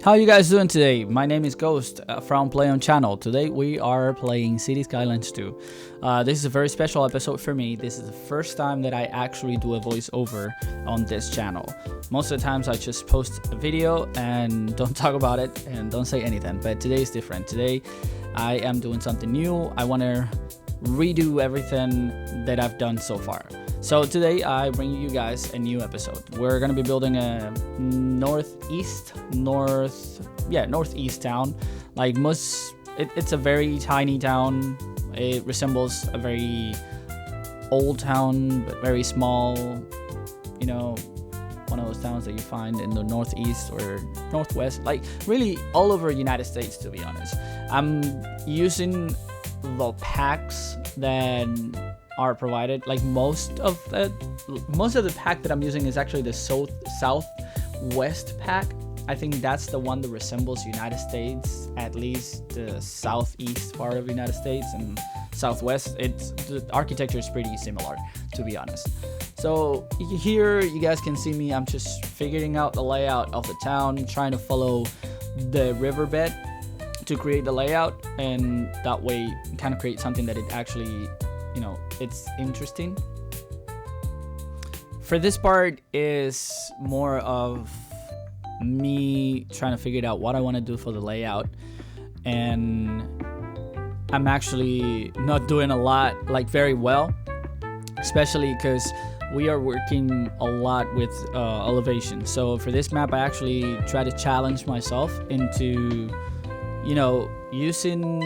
How you guys doing today? My name is Ghost from Play On Channel. Today we are playing Cities Skylines 2. This is a very special episode for me. This is the first time that I actually do a voiceover on this channel. Most of the times I just post a video and don't talk about it and don't say anything. But today is different. Today I am doing something new. I want to redo everything that I've done so far. So today I bring you guys a new episode. We're gonna be building a northeast town. Like it's a very tiny town. It resembles a very old town, but very small. You know, one of those towns that you find in the northeast or northwest, like really all over the United States, to be honest. I'm using the packs that are provided. Like most of the pack that I'm using is actually the southwest pack. I think that's the one that resembles United States, at least the southeast part of the United States, and southwest, the architecture is pretty similar, to be honest. So here you guys can see me. I'm just figuring out the layout of the town, trying to follow the riverbed to create the layout, and that way kind of create something that it actually, you know, it's interesting. For this part is more of me trying to figure out what I want to do for the layout, and I'm actually not doing a lot, like very well, especially because we are working a lot with elevation. So for this map I actually try to challenge myself into, you know, using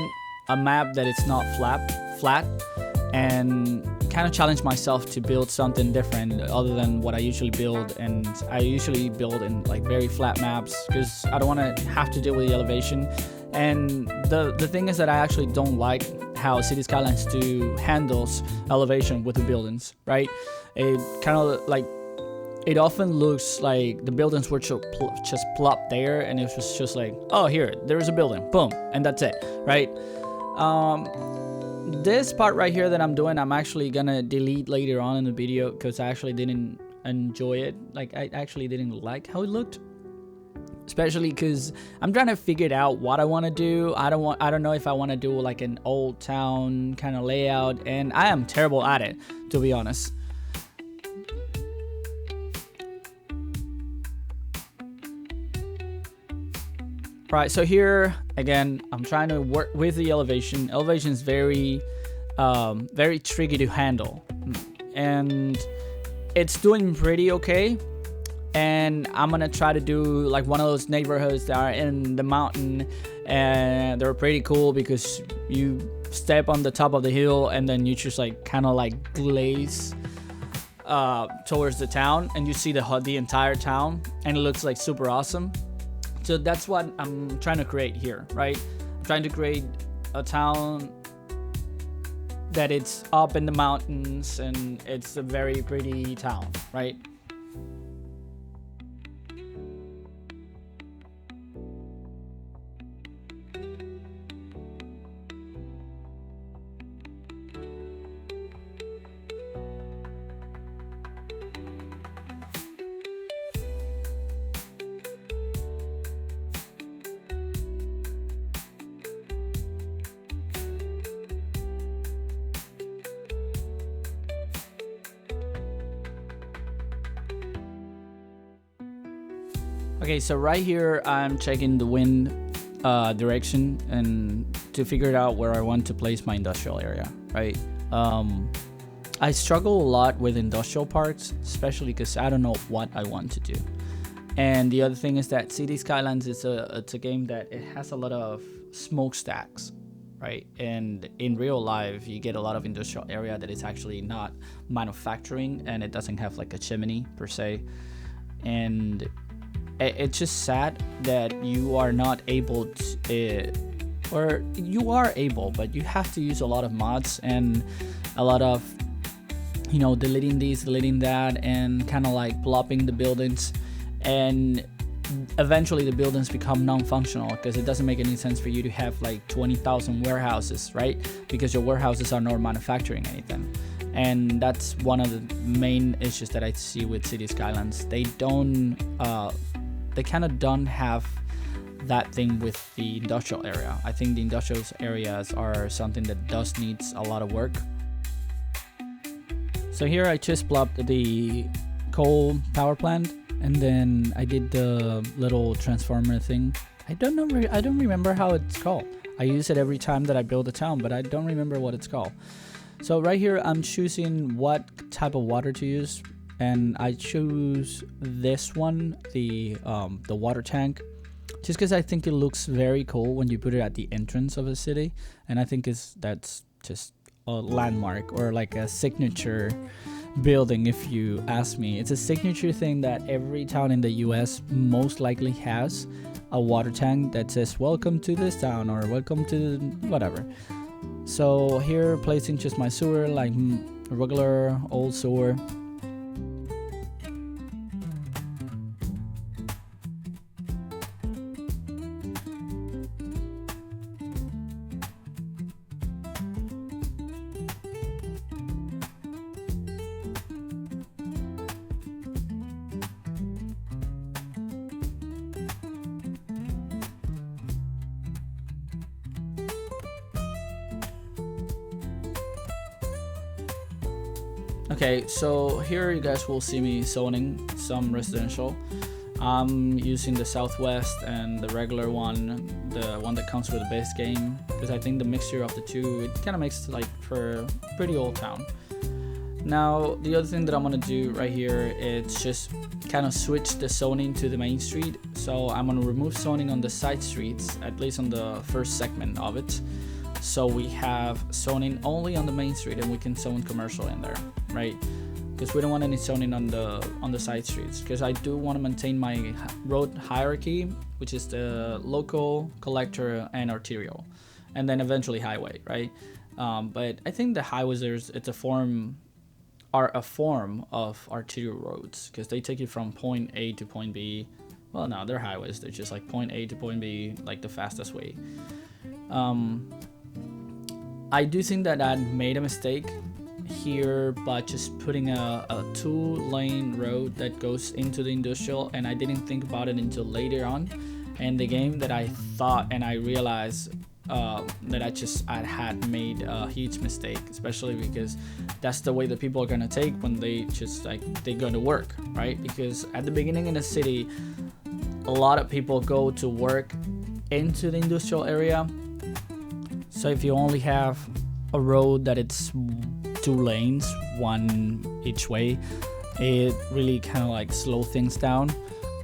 a map that it's not flat, and kind of challenge myself to build something different other than what I usually build. And I usually build in like very flat maps because I don't want to have to deal with the elevation. And the thing is that I actually don't like how Cities Skylines 2 handles elevation with the buildings, right? It kind of like, it often looks like the buildings were just plopped there, and it was just like, oh, here, there's a building, boom, and that's it, right? This part right here that I'm doing, I'm actually gonna delete later on in the video because I actually didn't enjoy it. Like, I actually didn't like how it looked, especially because I'm trying to figure out what I want to do. I don't know if I want to do like an old town kind of layout, and I am terrible at it, to be honest. Right, so here again, I'm trying to work with the elevation. Elevation is very tricky to handle, and it's doing pretty okay. And I'm gonna try to do like one of those neighborhoods that are in the mountain, and they're pretty cool because you step on the top of the hill and then you just like kind of like glaze towards the town, and you see the entire town, and it looks like super awesome. So that's what I'm trying to create here, right? I'm trying to create a town that it's up in the mountains and it's a very pretty town, right? Okay, so right here I'm checking the wind direction and to figure out where I want to place my industrial area, right? I struggle a lot with industrial parks, especially because I don't know what I want to do. And the other thing is that Cities Skylines is it's a game that it has a lot of smokestacks, right? And in real life you get a lot of industrial area that is actually not manufacturing, and it doesn't have like a chimney per se. And it's just sad that you are not able to, or you are able, but you have to use a lot of mods and a lot of, you know, deleting this, deleting that, and kind of like plopping the buildings, and eventually the buildings become non-functional because it doesn't make any sense for you to have like 20,000 warehouses, right? Because your warehouses are not manufacturing anything. And that's one of the main issues that I see with Cities Skylines. They kind of don't have that thing with the industrial area. I think the industrial areas are something that does needs a lot of work. So here I just plopped the coal power plant, and then I did the little transformer thing. I don't remember how it's called. I use it every time that I build a town, but I don't remember what it's called. So right here I'm choosing what type of water to use, and I choose this one, the water tank, just because I think it looks very cool when you put it at the entrance of a city, and I think that's just a landmark or like a signature building. If you ask me, it's a signature thing that every town in the US most likely has a water tank that says welcome to this town or welcome to whatever. So here placing just my sewer, like a regular old sewer. Okay, so here you guys will see me zoning some residential. I'm using the Southwest and the regular one, the one that comes with the base game, because I think the mixture of the two, it kind of makes like for a pretty old town. Now, the other thing that I'm gonna do right here is just kind of switch the zoning to the main street. So I'm gonna remove zoning on the side streets, at least on the first segment of it. So we have zoning only on the main street, and we can zone commercial in there, right? Because we don't want any zoning on the side streets, because I do want to maintain my road hierarchy, which is the local, collector, and arterial, and then eventually highway, right? But I think the highways are a form of arterial roads, because they take you from point A to point B. Well, no, they're highways. They're just like point A to point B, like the fastest way. I do think that I made a mistake here by just putting a 2-lane road that goes into the industrial, and I didn't think about it until later on in the game that I thought, and I realized that I had made a huge mistake, especially because that's the way that people are gonna take when they just they go to work, right? Because at the beginning in the city, a lot of people go to work into the industrial area. So if you only have a road that it's 2 lanes, one each way, it really kind of like slow things down,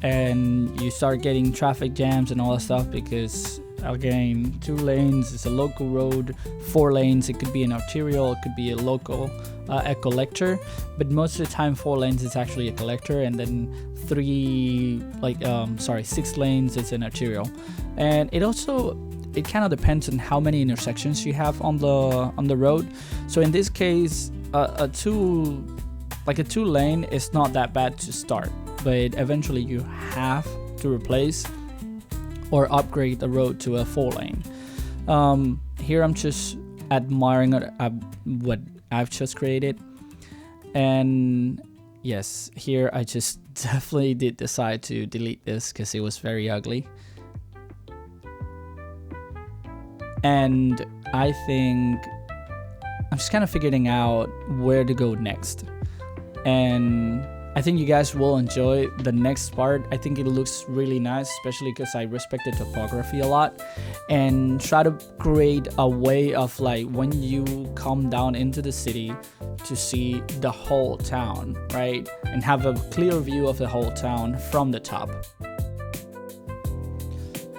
and you start getting traffic jams and all that stuff, because again, 2 lanes is a local road, 4 lanes, it could be an arterial, it could be a local, a collector, but most of the time 4 lanes is actually a collector, and then 6 lanes is an arterial. And it kind of depends on how many intersections you have on the road. So in this case, a 2 lane is not that bad to start, but eventually you have to replace or upgrade the road to a 4 lane. Here I'm just admiring what I've just created, and yes, here I just definitely did decide to delete this because it was very ugly. And I think I'm just kind of figuring out where to go next. And I think you guys will enjoy the next part. I think it looks really nice, especially because I respect the topography a lot, and try to create a way of like when you come down into the city to see the whole town, right? And have a clear view of the whole town from the top.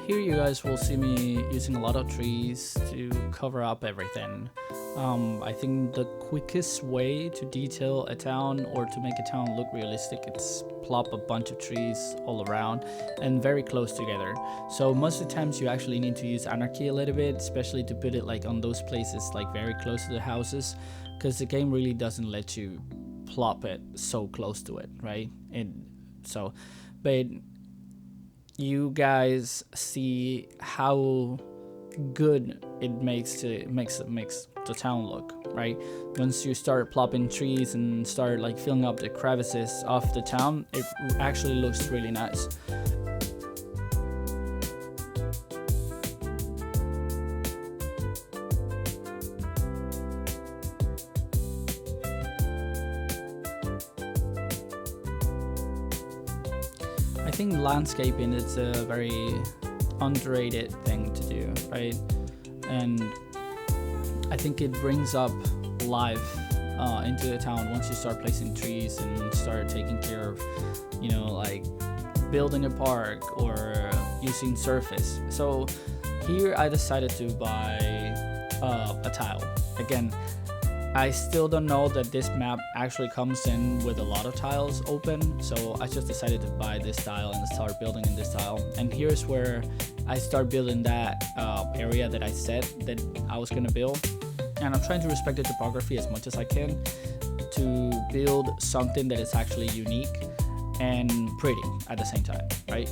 Here you guys will see me using a lot of trees to cover up everything. I think the quickest way to detail a town or to make a town look realistic is plop a bunch of trees all around and very close together. So most of the times you actually need to use anarchy a little bit, especially to put it like on those places like very close to the houses, because the game really doesn't let you plop it so close to it, right? But you guys see how good it makes the town look, right? Once you start plopping trees and start like filling up the crevices of the town, it actually looks really nice. think landscaping is a very underrated thing to do, right? And I think it brings up life into the town once you start placing trees and start taking care of, you know, like building a park or using surface. So here I decided to buy a tile. Again, I still don't know that this map actually comes in with a lot of tiles open, so I just decided to buy this tile and start building in this tile. And here's where I start building that area that I said that I was gonna build. And I'm trying to respect the topography as much as I can to build something that is actually unique and pretty at the same time, right?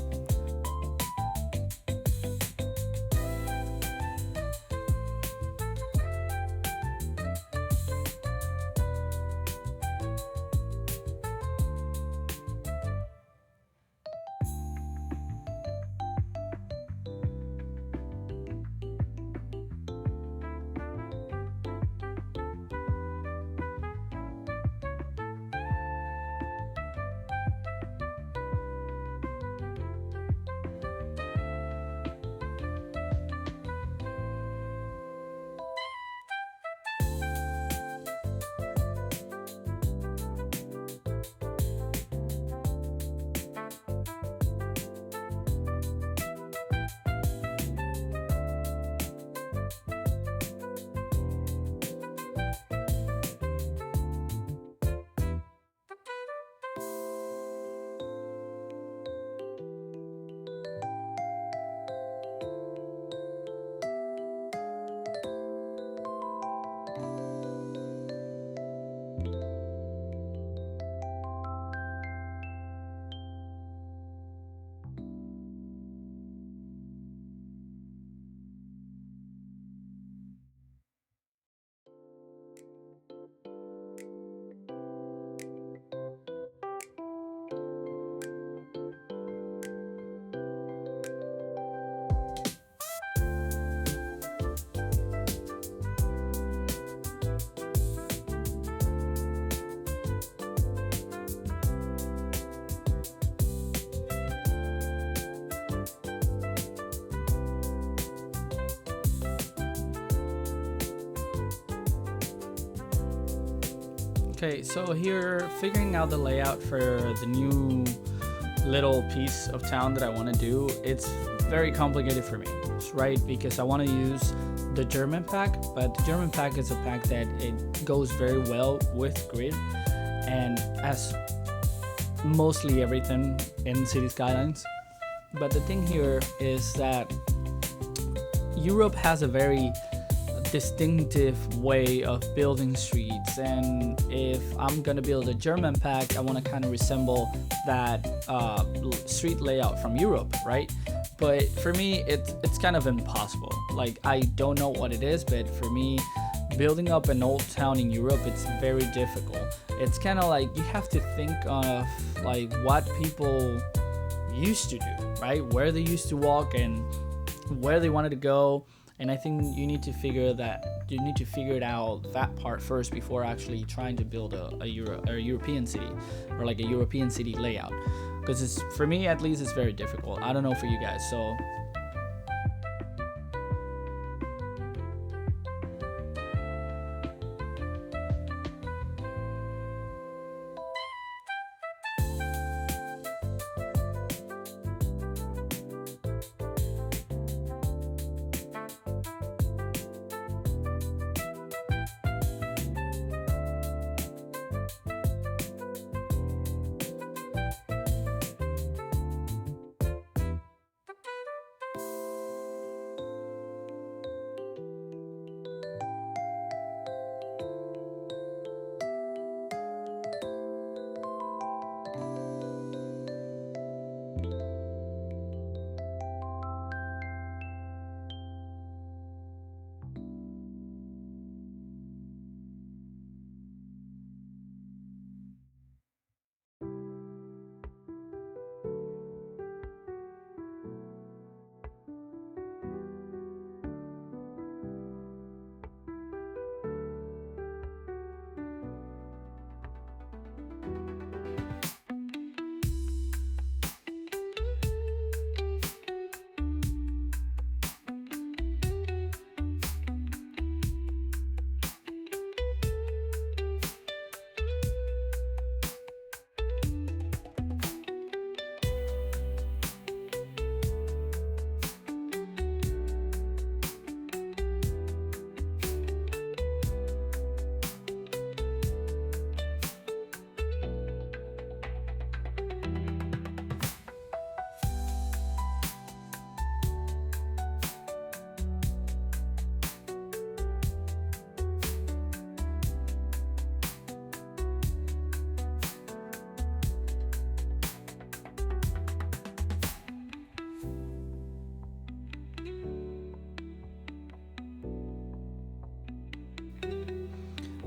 Okay, so here, figuring out the layout for the new little piece of town that I want to do, it's very complicated for me, right? Because I want to use the German pack, but the German pack is a pack that it goes very well with grid and as mostly everything in City Skylines. But the thing here is that Europe has a very distinctive way of building streets, and if I'm gonna build a German pack, I want to kind of resemble that street layout from Europe, right? But for me, it's kind of impossible. Like, I don't know what it is, but for me, building up an old town in Europe, it's very difficult. It's kind of like you have to think of like what people used to do, right? Where they used to walk and where they wanted to go. And I think you need to figure it out that part first before actually trying to build a European city or like a European city layout, because for me at least it's very difficult. I don't know for you guys. So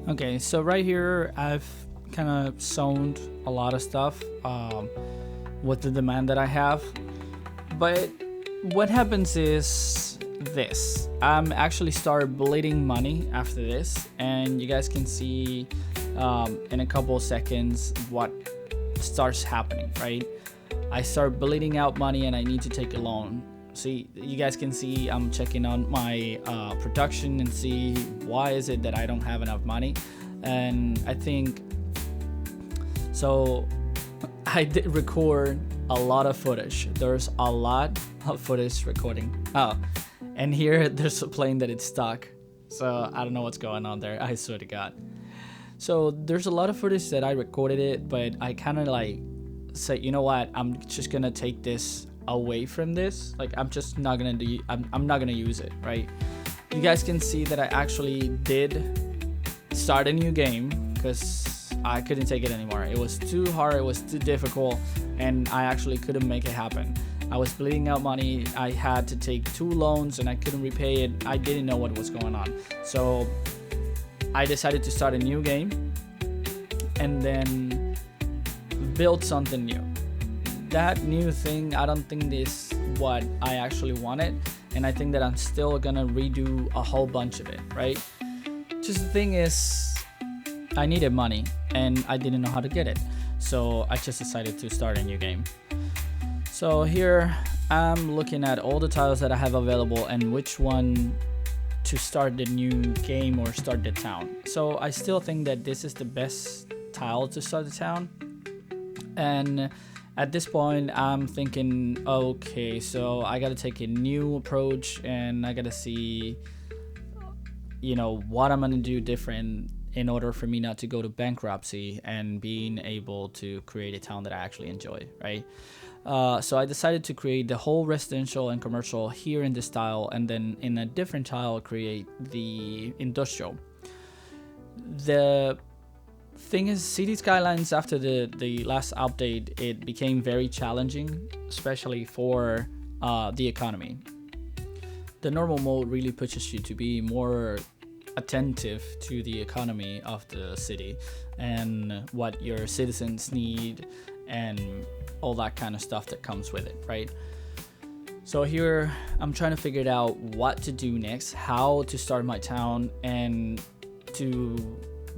Okay, so right here I've kind of zoned a lot of stuff with the demand that I have, but what happens is this. I'm actually start bleeding money after this, and you guys can see in a couple of seconds what starts happening, right? I start bleeding out money and I need to take a loan. See, you guys can see I'm checking on my production and see why is it that I don't have enough money. And I think so I did record a lot of footage. There's a lot of footage recording. Oh, and here there's a plane that it's stuck, so I don't know what's going on there, I swear to God. So there's a lot of footage that I recorded it, but I kind of like say, you know what, I'm just gonna take this away from this. Like, I'm just not gonna do, I'm not gonna use it, right? You guys can see that I actually did start a new game because I couldn't take it anymore. It was too hard, it was too difficult, and I actually couldn't make it happen. I was bleeding out money. I had to take 2 loans and I couldn't repay it. I didn't know what was going on. So I decided to start a new game and then build something new. That new thing, I don't think is what I actually wanted, and I think that I'm still gonna redo a whole bunch of it, right? Just the thing is, I needed money and I didn't know how to get it, so I just decided to start a new game. So here I'm looking at all the titles that I have available and which one to start the new game or start the town. So I still think that this is the best tile to start the town, and at this point I'm thinking, okay, so I gotta take a new approach and I gotta see, you know, what I'm gonna do different in order for me not to go to bankruptcy and being able to create a town that I actually enjoy, right? So I decided to create the whole residential and commercial here in this tile, and then in a different tile create the industrial. The thing is, City Skylines, after the last update, it became very challenging, especially for the economy. The normal mode really pushes you to be more attentive to the economy of the city and what your citizens need and all that kind of stuff that comes with it, right? So here I'm trying to figure out what to do next, how to start my town, and to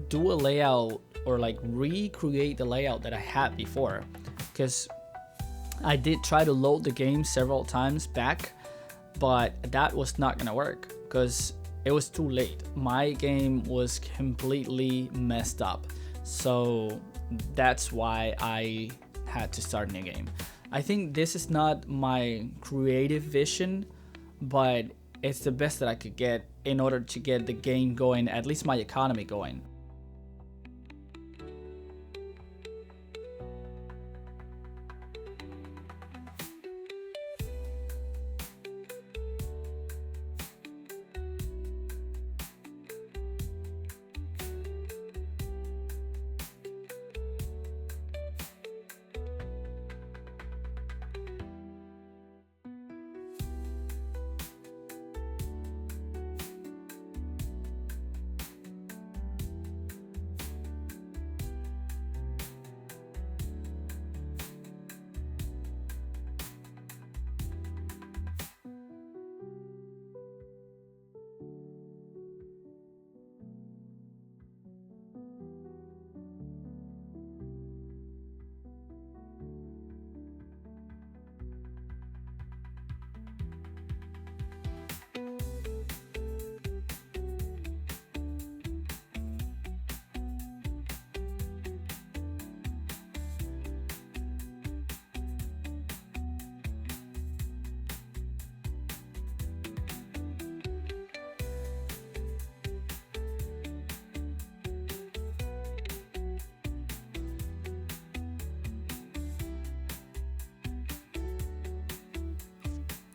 do a layout or like recreate the layout that I had before, because I did try to load the game several times back, but that was not gonna work because it was too late. My game was completely messed up, so that's why I had to start a new game. I think this is not my creative vision, but it's the best that I could get in order to get the game going, at least my economy going.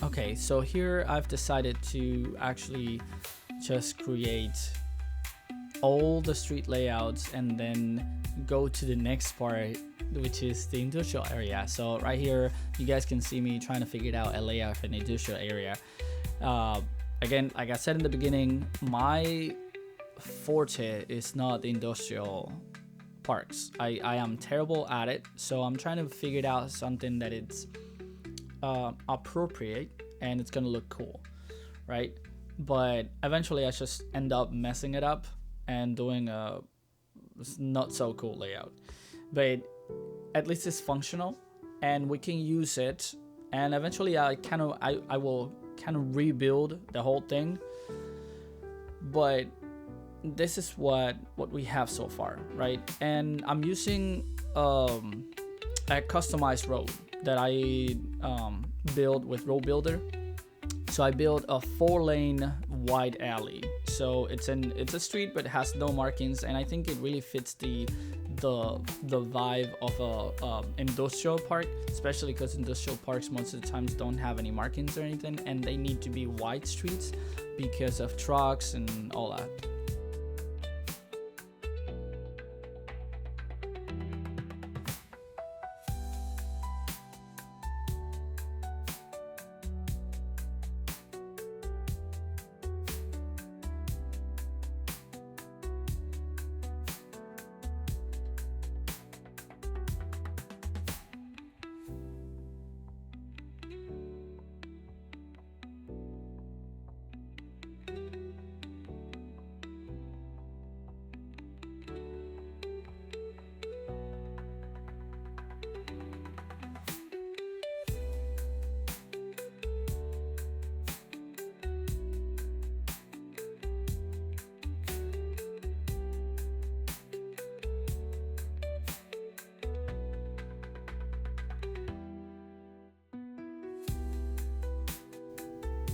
Okay, so here I've decided to actually just create all the street layouts and then go to the next part, which is the industrial area. So right here, you guys can see me trying to figure out a layout for an industrial area. Again, like I said in the beginning, my forte is not the industrial parks. I am terrible at it, so I'm trying to figure out something that it's appropriate and it's gonna look cool, right? But eventually I just end up messing it up and doing a not so cool layout. But at least it's functional and we can use it, and eventually I will kind of rebuild the whole thing. But this is what we have so far, right? And I'm using a customized road that I build with Road Builder. So I built a 4-lane wide alley. So it's a street but it has no markings, and I think it really fits the vibe of a industrial park, especially because industrial parks most of the times don't have any markings or anything, and they need to be wide streets because of trucks and all that.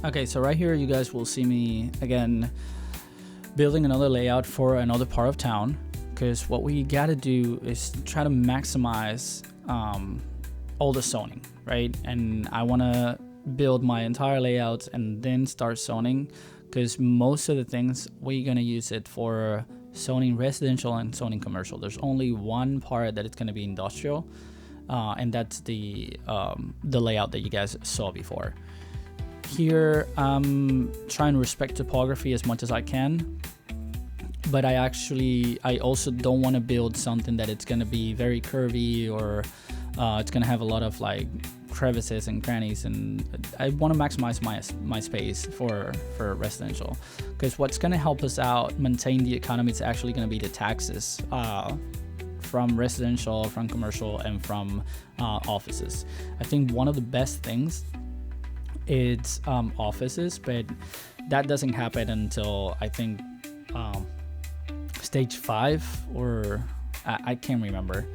Okay, so right here you guys will see me again building another layout for another part of town, because what we gotta do is try to maximize all the zoning, right? And I wanna build my entire layout and then start zoning, because most of the things we're gonna use it for zoning residential and zoning commercial. There's only one part that it's gonna be industrial, and that's the layout that you guys saw before. Here I'm trying to respect topography as much as I can, but I also don't want to build something that it's going to be very curvy, or it's going to have a lot of like crevices and crannies, and I want to maximize my space for residential, because what's going to help us out maintain the economy is actually going to be the taxes from residential, from commercial, and from offices. I think one of the best things it's offices, but that doesn't happen until I think stage 5, or I can't remember,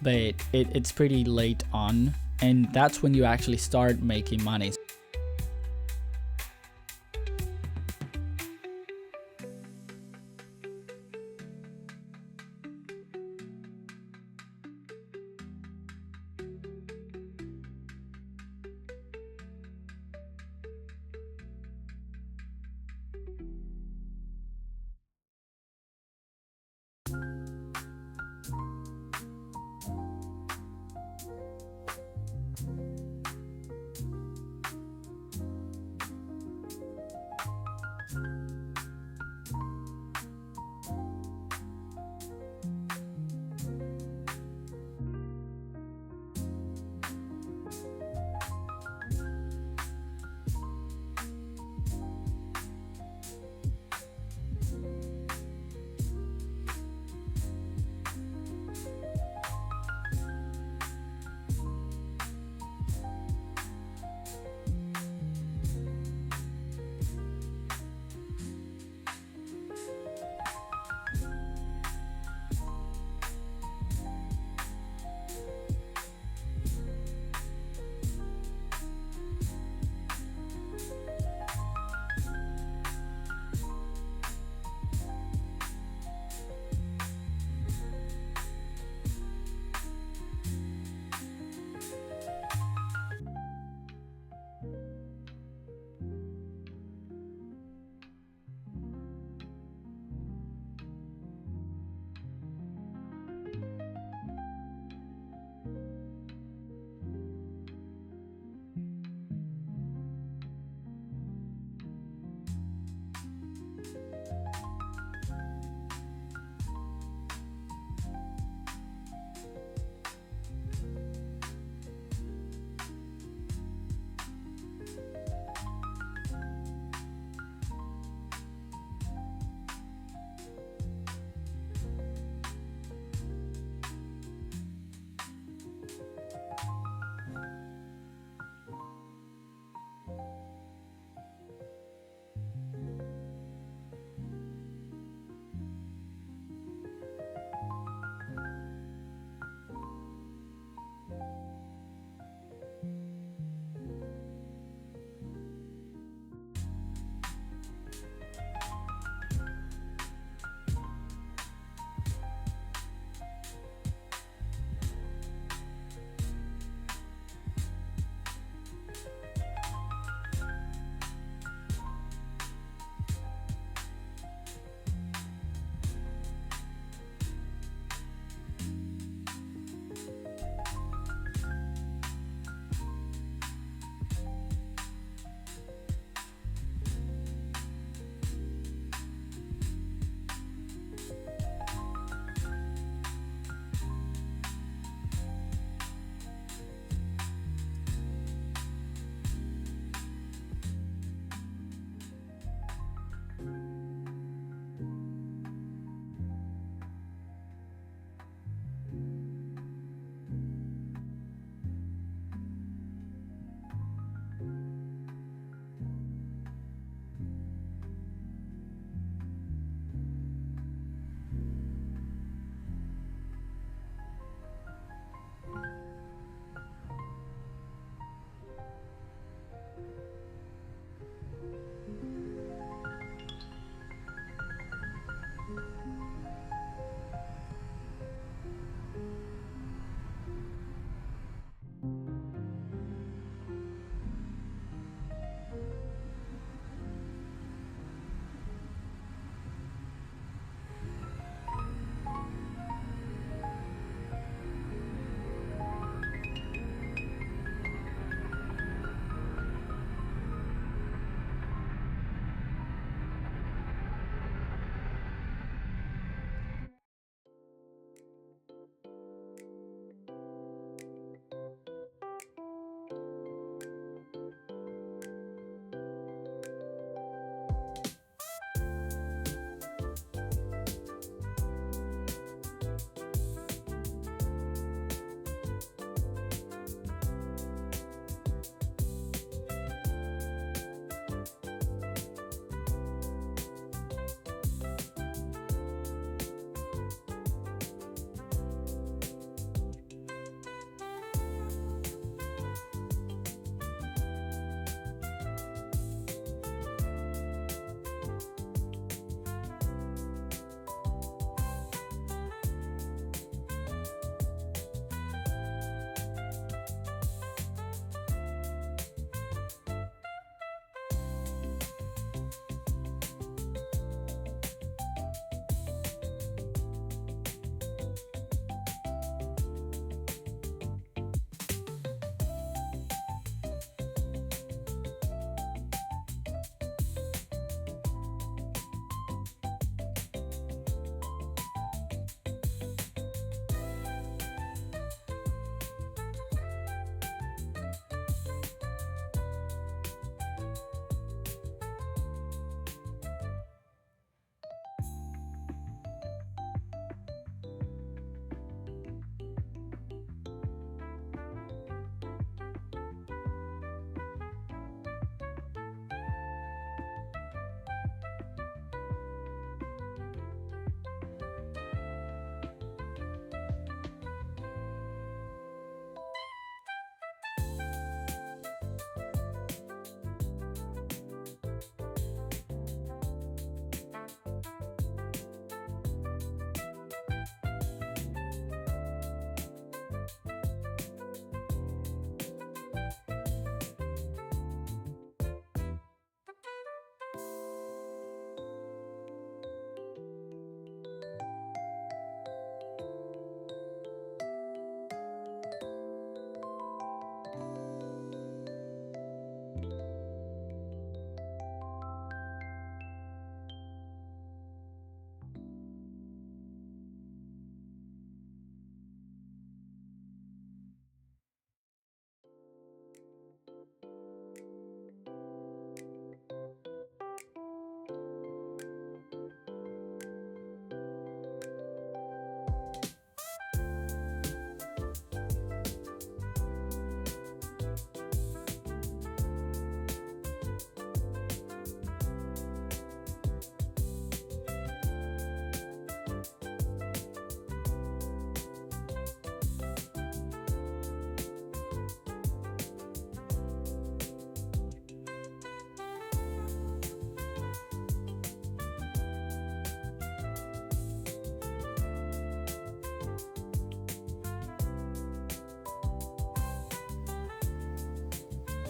but it's pretty late on, and that's when you actually start making money.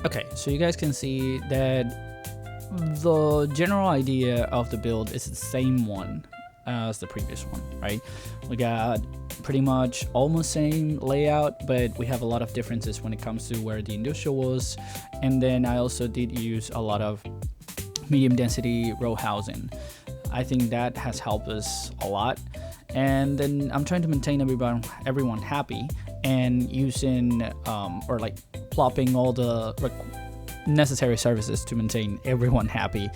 Okay, so you guys can see that the general idea of the build is the same one as the previous one, right? We got pretty much almost same layout, but we have a lot of differences when it comes to where the industrial was. And then I also did use a lot of medium density row housing. I think that has helped us a lot. And then I'm trying to maintain everyone happy, and using or like plopping all the necessary services to maintain everyone happy.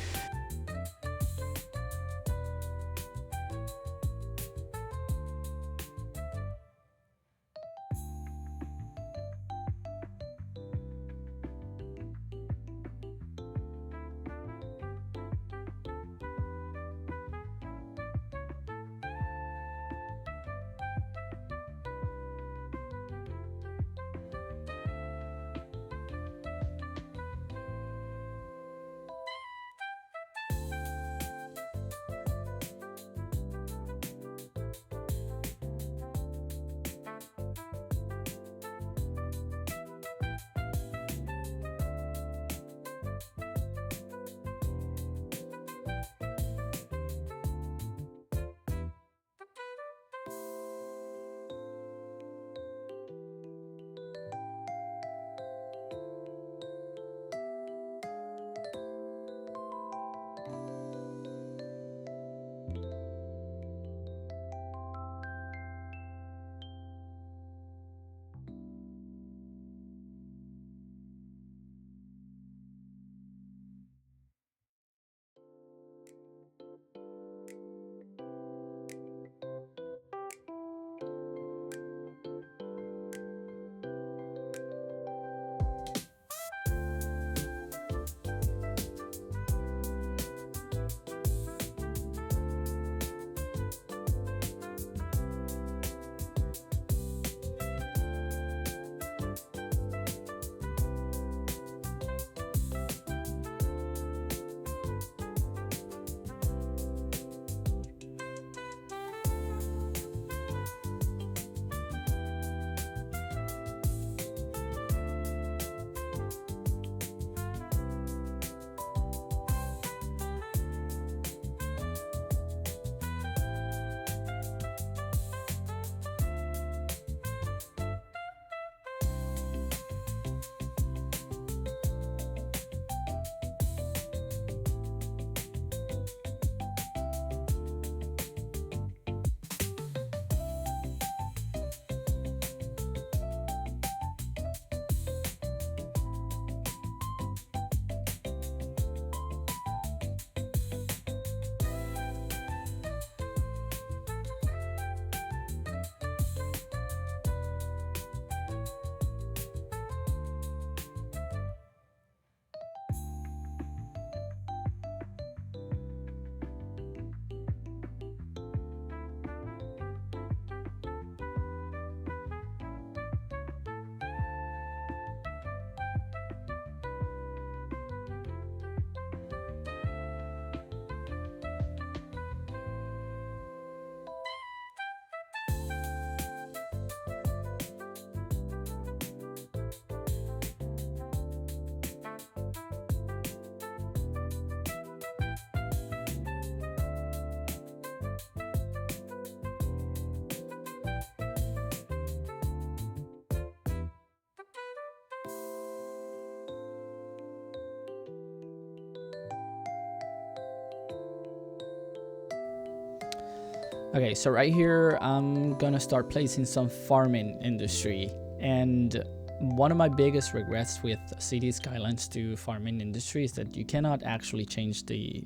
Okay, so right here, I'm gonna start placing some farming industry. And one of my biggest regrets with City Skylines to farming industry is that you cannot actually change the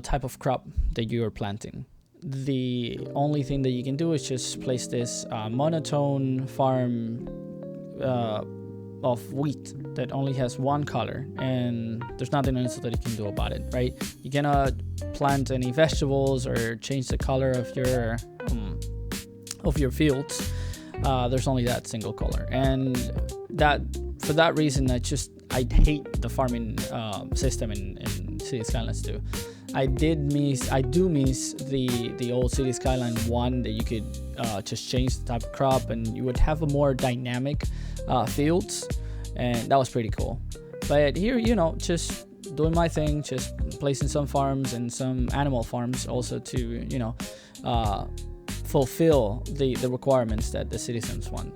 type of crop that you are planting. The only thing that you can do is just place this monotone farm of wheat that only has one color, and there's nothing else that you can do about it, right? You cannot plant any vegetables or change the color of your fields. There's only that single color, and for that reason, I hate the farming system in City Skylines 2. I do miss the old City Skyline 1, that you could just change the type of crop and you would have a more dynamic fields. and that was pretty cool. But here, you know, just doing my thing, just placing some farms and some animal farms also to, you know, fulfill the requirements that the citizens want.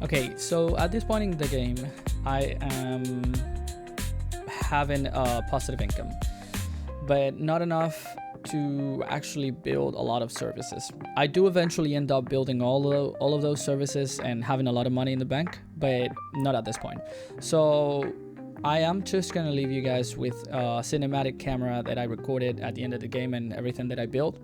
Okay, so at this point in the game, I am having a positive income, but not enough to actually build a lot of services. I do eventually end up building all of those services and having a lot of money in the bank, but not at this point. So I am just gonna leave you guys with a cinematic camera that I recorded at the end of the game and everything that I built.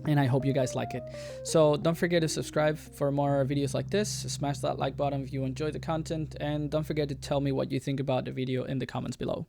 And I hope you guys like it. So don't forget to subscribe for more videos like this. Smash that like button if you enjoy the content, and don't forget to tell me what you think about the video in the comments below.